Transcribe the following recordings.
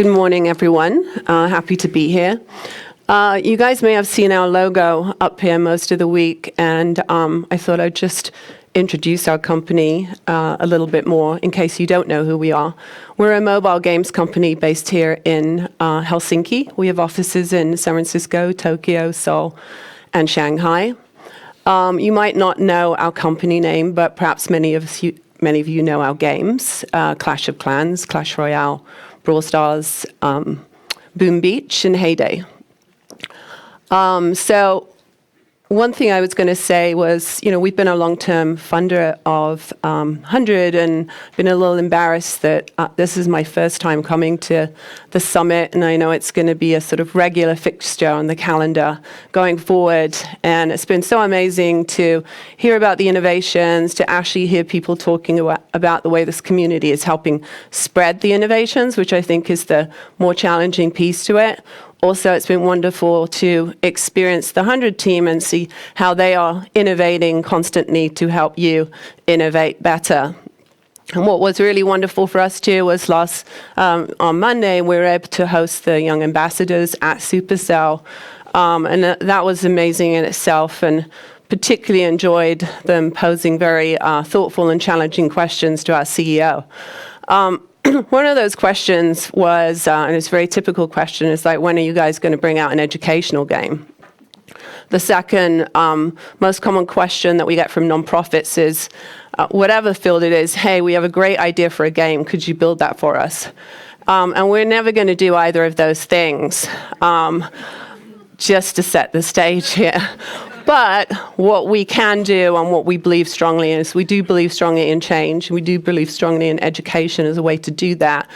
Good morning, everyone. Happy to be here. You guys may have seen our logo up here most of the week, and I thought I'd just introduce our company a little bit more in case you don't know who we are. We're a mobile games company based here in Helsinki. We have offices in San Francisco, Tokyo, Seoul, and Shanghai. You might not know our company name, but perhaps many of you know our games: Clash of Clans, Clash Royale, Brawl Stars, Boom Beach, and Heyday. So one thing I was going to say was, we've been a long-term funder of HundrED, and been a little embarrassed that this is my first time coming to the summit, and I know it's going to be a sort of regular fixture on the calendar going forward. And it's been so amazing to hear about the innovations, to actually hear people talking about the way this community is helping spread the innovations, which I think is the more challenging piece to it. Also, it's been wonderful to experience the HundrED team and see how they are innovating constantly to help you innovate better. And what was really wonderful for us too was on Monday, we were able to host the young ambassadors at Supercell. And that was amazing in itself, and particularly enjoyed them posing very thoughtful and challenging questions to our CEO. One of those questions was, and it's a very typical question, is like, when are you guys going to bring out an educational game? The second most common question that we get from nonprofits is, whatever field it is, hey, we have a great idea for a game, could you build that for us? And we're never going to do either of those things, just to set the stage here. But what we can do, and what we believe strongly in, is we do believe strongly in change. We do believe strongly in education as a way to do that.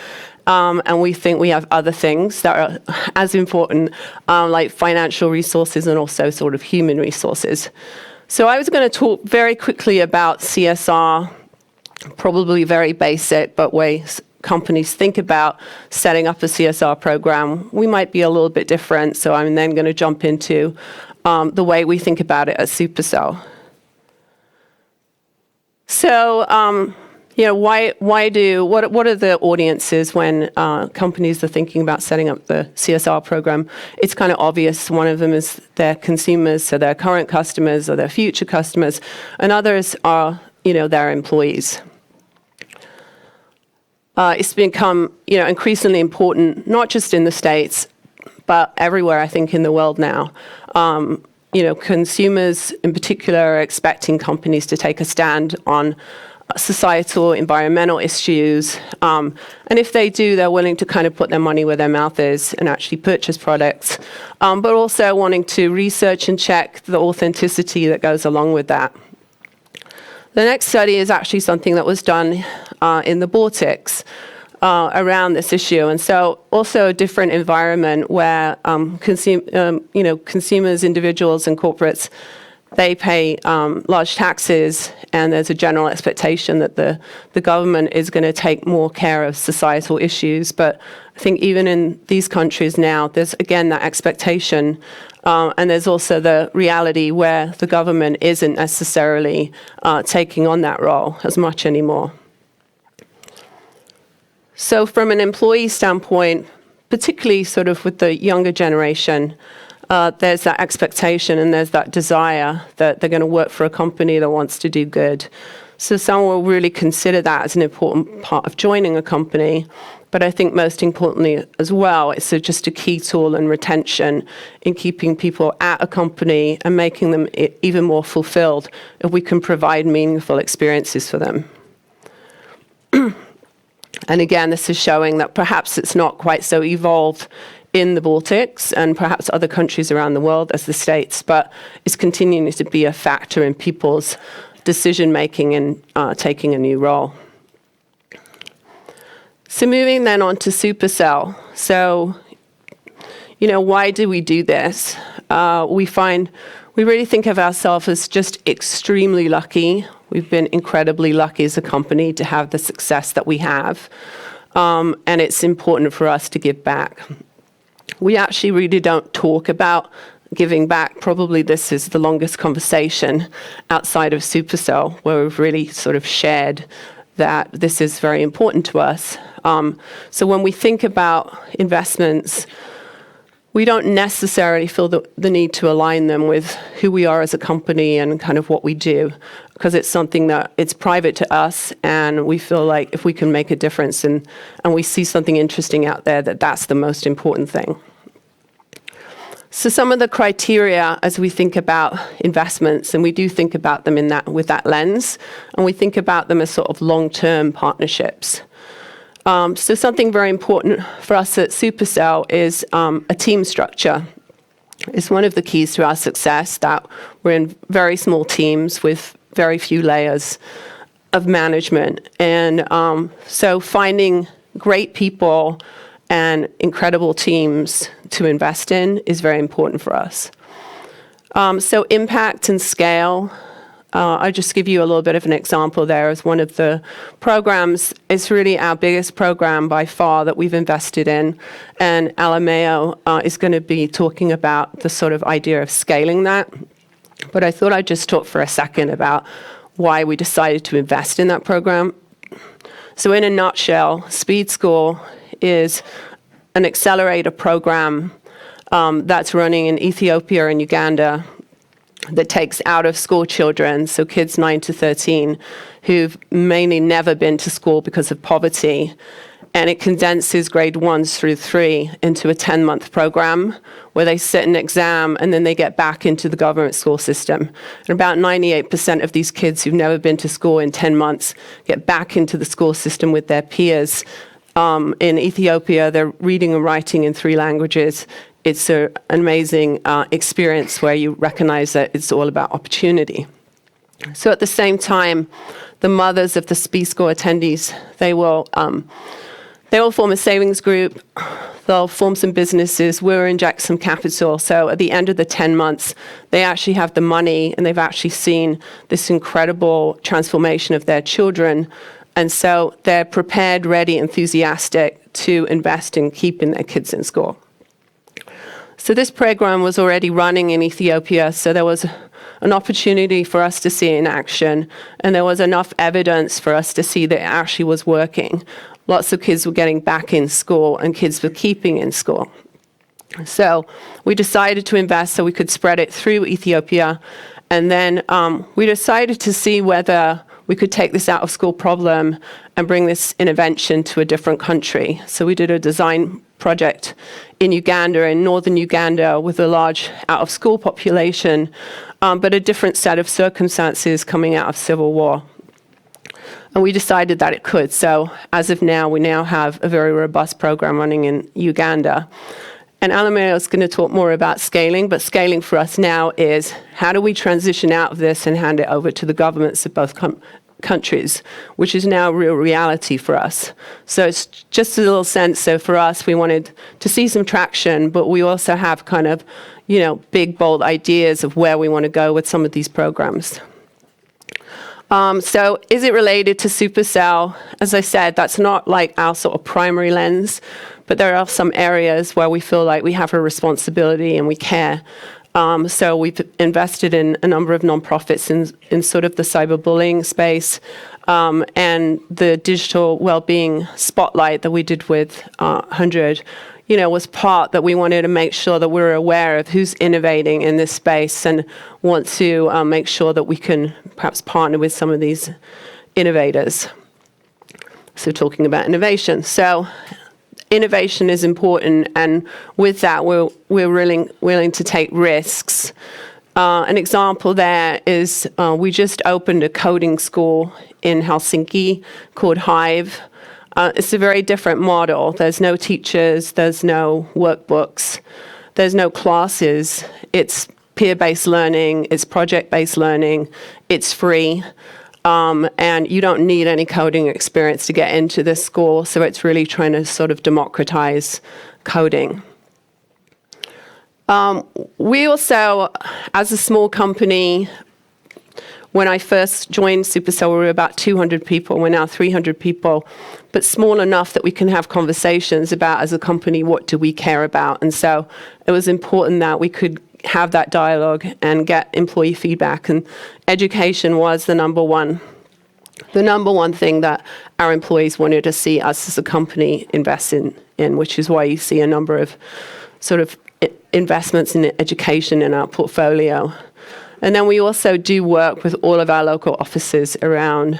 And we think we have other things that are as important, like financial resources and also sort of human resources. So I was going to talk very quickly about CSR, probably very basic, but ways companies think about setting up a CSR program. We might be a little bit different, so I'm then going to jump into the way we think about it at Supercell. So, what are the audiences when companies are thinking about setting up the CSR program? It's kind of obvious. One of them is their consumers, so their current customers or their future customers, and others are, their employees. It's become, increasingly important, not just in the States, but everywhere, I think, in the world now. Consumers in particular are expecting companies to take a stand on societal, environmental issues. And if they do, they're willing to kind of put their money where their mouth is and actually purchase products, but also wanting to research and check the authenticity that goes along with that. The next study is actually something that was done in the Baltics around this issue, and so also a different environment where consumers, individuals, and corporates, they pay large taxes, and there's a general expectation that the government is going to take more care of societal issues. But I think even in these countries now, there's again that expectation, and there's also the reality where the government isn't necessarily taking on that role as much anymore. So from an employee standpoint, particularly sort of with the younger generation, there's that expectation and there's that desire that they're going to work for a company that wants to do good. So some will really consider that as an important part of joining a company. But I think most importantly as well, it's just a key tool in retention in keeping people at a company and making them even more fulfilled if we can provide meaningful experiences for them. And again, this is showing that perhaps it's not quite so evolved in the Baltics and perhaps other countries around the world as the States, but it's continuing to be a factor in people's decision-making and taking a new role. So moving then on to Supercell. So, why do we do this? We really think of ourselves as just extremely lucky. We've been incredibly lucky as a company to have the success that we have. And it's important for us to give back. We actually really don't talk about giving back. Probably this is the longest conversation outside of Supercell where we've really sort of shared that this is very important to us. So when we think about investments, we don't necessarily feel the need to align them with who we are as a company and kind of what we do, because it's something that it's private to us, and we feel like if we can make a difference and we see something interesting out there, that's the most important thing. So some of the criteria as we think about investments, and we do think about them with that lens, and we think about them as sort of long-term partnerships. So something very important for us at Supercell is a team structure. It's one of the keys to our success, that we're in very small teams with very few layers of management. And so finding great people and incredible teams to invest in is very important for us. So impact and scale. I'll just give you a little bit of an example there as one of the programs. It's really our biggest program by far that we've invested in. And Alameo is going to be talking about the sort of idea of scaling that. But I thought I'd just talk for a second about why we decided to invest in that program. So in a nutshell, Speed School is an accelerator program that's running in Ethiopia and Uganda that takes out-of-school children, so kids 9 to 13, who've mainly never been to school because of poverty, and it condenses grade 1s through 3 into a 10-month program where they sit an exam and then they get back into the government school system. And about 98% of these kids who've never been to school in 10 months get back into the school system with their peers. In Ethiopia, they're reading and writing in 3 languages. It's an amazing experience where you recognize that it's all about opportunity. So at the same time, the mothers of the Speed School attendees, they will form a savings group. They'll form some businesses. We'll inject some capital. So at the end of the 10 months, they actually have the money, and they've actually seen this incredible transformation of their children. And so they're prepared, ready, enthusiastic to invest in keeping their kids in school. So this program was already running in Ethiopia, so there was an opportunity for us to see it in action, and there was enough evidence for us to see that it actually was working. Lots of kids were getting back in school, and kids were keeping in school. So we decided to invest so we could spread it through Ethiopia, and then we decided to see whether we could take this out-of-school problem and bring this intervention to a different country. So we did a design project in Uganda, in northern Uganda, with a large out-of-school population, but a different set of circumstances coming out of civil war. And we decided that it could. So as of now, we now have a very robust program running in Uganda. And Alameo is going to talk more about scaling, but scaling for us now is how do we transition out of this and hand it over to the governments of both countries, which is now a real reality for us. So it's just a little sense. So for us, we wanted to see some traction, but we also have kind of, big, bold ideas of where we want to go with some of these programs. So is it related to Supercell? As I said, that's not like our sort of primary lens, but there are some areas where we feel like we have a responsibility and we care. So we've invested in a number of nonprofits in sort of the cyberbullying space, and the digital well-being spotlight that we did with HundrED, was part that we wanted to make sure that we're aware of who's innovating in this space and want to make sure that we can perhaps partner with some of these innovators. So talking about innovation. So innovation is important, and with that, we're willing to take risks. An example there is we just opened a coding school in Helsinki called Hive. It's a very different model. There's no teachers, there's no workbooks, there's no classes. It's peer-based learning, it's project-based learning, it's free. And you don't need any coding experience to get into this school, so it's really trying to sort of democratize coding. We also, as a small company, when I first joined Supercell, we were about 200 people. We're now 300 people, but small enough that we can have conversations about, as a company, what do we care about? And so it was important that we could have that dialogue and get employee feedback, and education was the number one the number one thing that our employees wanted to see us as a company invest in, which is why you see a number of sort of investments in education in our portfolio. And then we also do work with all of our local offices around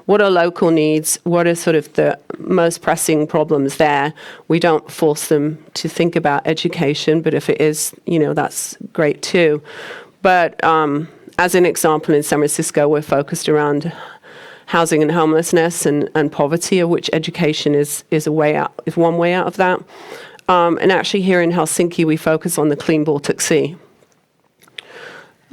what are local needs, what are sort of the most pressing problems there. We don't force them to think about education, but if it is, that's great too. But as an example, in San Francisco, we're focused around housing and homelessness and poverty, of which education is a way out, is one way out of that. And actually here in Helsinki, we focus on the clean Baltic Sea.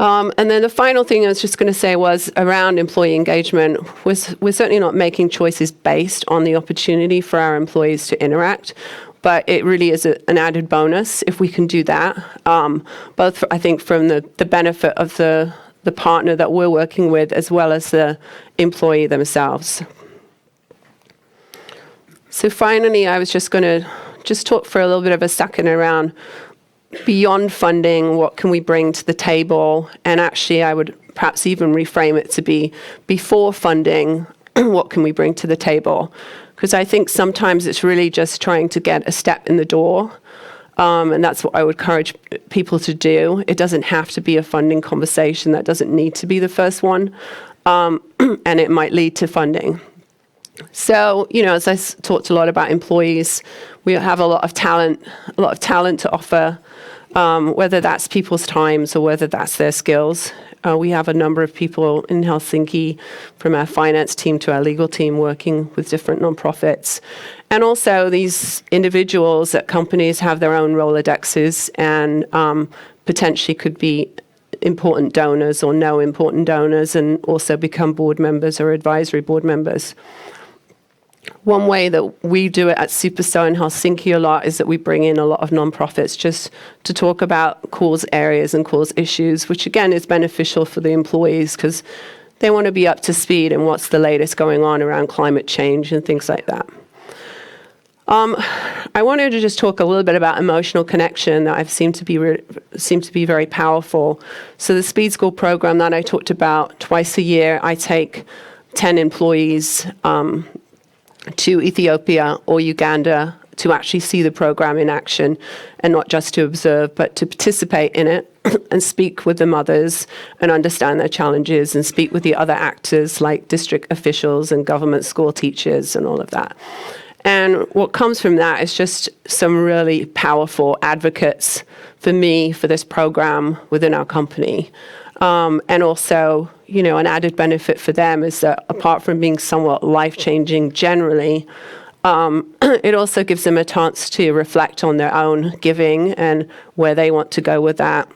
And then the final thing I was just going to say was around employee engagement. We're certainly not making choices based on the opportunity for our employees to interact, but it really is an added bonus if we can do that, both, I think, from the benefit of the partner that we're working with as well as the employee themselves. So finally, I was just going to talk for a little bit of a second around beyond funding, what can we bring to the table? And actually, I would perhaps even reframe it to be before funding, what can we bring to the table? Because I think sometimes it's really just trying to get a step in the door. And that's what I would encourage people to do. It doesn't have to be a funding conversation. That doesn't need to be the first one. And it might lead to funding. So, as I talked a lot about employees, we have a lot of talent to offer, whether that's people's times or whether that's their skills. We have a number of people in Helsinki, from our finance team to our legal team, working with different nonprofits. And also these individuals at companies have their own Rolodexes and potentially could be important donors or no important donors, and also become board members or advisory board members. One way that we do it at Supercell in Helsinki a lot is that we bring in a lot of nonprofits just to talk about cause areas and cause issues, which again is beneficial for the employees because they want to be up to speed and what's the latest going on around climate change and things like that. I wanted to just talk a little bit about emotional connection that I've seemed to be very powerful. So the Speed School program that I talked about, twice a year, I take 10 employees to Ethiopia or Uganda to actually see the program in action, and not just to observe, but to participate in it and speak with the mothers and understand their challenges and speak with the other actors like district officials and government school teachers and all of that. And what comes from that is just some really powerful advocates for me for this program within our company. And also, an added benefit for them is that apart from being somewhat life-changing generally, it also gives them a chance to reflect on their own giving and where they want to go with that.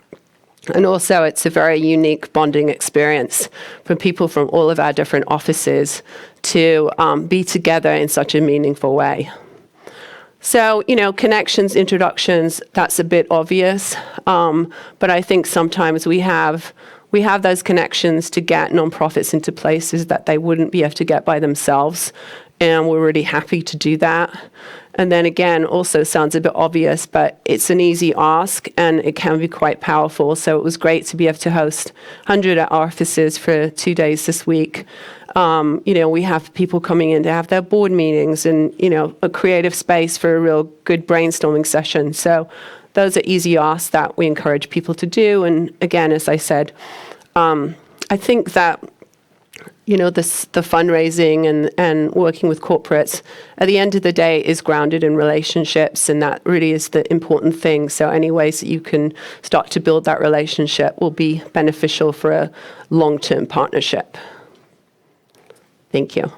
And also, it's a very unique bonding experience for people from all of our different offices to be together in such a meaningful way. So, connections, introductions, that's a bit obvious. But I think sometimes we have those connections to get nonprofits into places that they wouldn't be able to get by themselves. And we're really happy to do that. And then again, also sounds a bit obvious, but it's an easy ask and it can be quite powerful. So it was great to be able to host HundrED at our offices for 2 days this week. We have people coming in to have their board meetings and, a creative space for a real good brainstorming session. So those are easy asks that we encourage people to do. And again, as I said, I think that the fundraising and working with corporates, at the end of the day, is grounded in relationships, and that really is the important thing. So any ways that you can start to build that relationship will be beneficial for a long-term partnership. Thank you.